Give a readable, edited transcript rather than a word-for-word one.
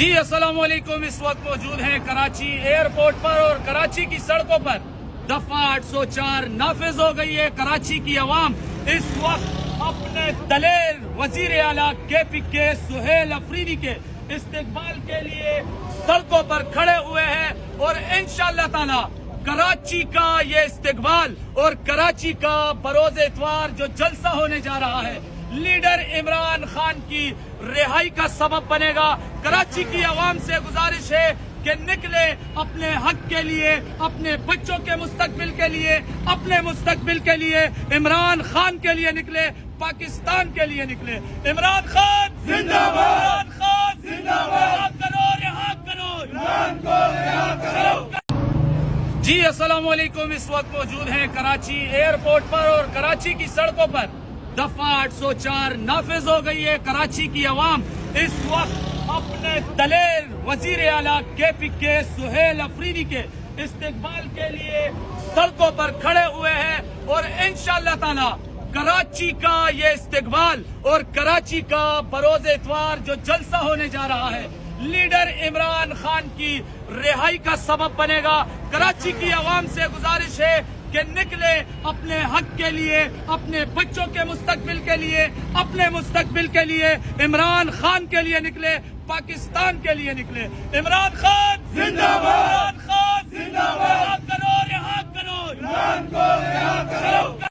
جی السلام علیکم، اس وقت موجود ہیں کراچی ایئرپورٹ پر اور کراچی کی سڑکوں پر دفعہ 804 نافذ ہو گئی ہے۔ کراچی کی عوام اس وقت اپنے دلیر وزیر اعلیٰ KPK سہیل آفریدی کے استقبال کے لیے سڑکوں پر کھڑے ہوئے ہیں اور انشاءاللہ تعالی کراچی کا یہ استقبال اور کراچی کا بروز اتوار جو جلسہ ہونے جا رہا ہے لیڈر عمران خان کی رہائی کا سبب بنے گا۔ کراچی کی عوام سے گزارش ہے کہ نکلے اپنے حق کے لیے، اپنے بچوں کے مستقبل کے لیے، اپنے مستقبل کے لیے، عمران خان کے لیے نکلے، پاکستان کے لیے نکلے۔ عمران خان زندہ باد، عمران خان زندہ باد، رہا کرو، عمران کو رہا کرو۔ جی السلام علیکم، اس وقت موجود ہیں کراچی ایئرپورٹ پر اور کراچی کی سڑکوں پر دفعہ 804 نافذ ہو گئی ہے۔ کراچی کی عوام اس وقت اپنے دلیر وزیر اعلیٰ KPK سہیل آفریدی کے استقبال کے لیے سڑکوں پر کھڑے ہوئے ہیں اور انشاءاللہ تعالی کراچی کا یہ استقبال اور کراچی کا بروز اتوار جو جلسہ ہونے جا رہا ہے لیڈر عمران خان کی رہائی کا سبب بنے گا۔ کراچی کی عوام سے گزارش ہے کہ نکلے اپنے حق کے لیے، اپنے بچوں کے مستقبل کے لیے، اپنے مستقبل کے لیے، عمران خان کے لیے نکلے، پاکستان کے لیے نکلے۔ عمران خان زندہ باد، عمران خان زندہ باد، رہا کرو، عمران کو رہا کرو۔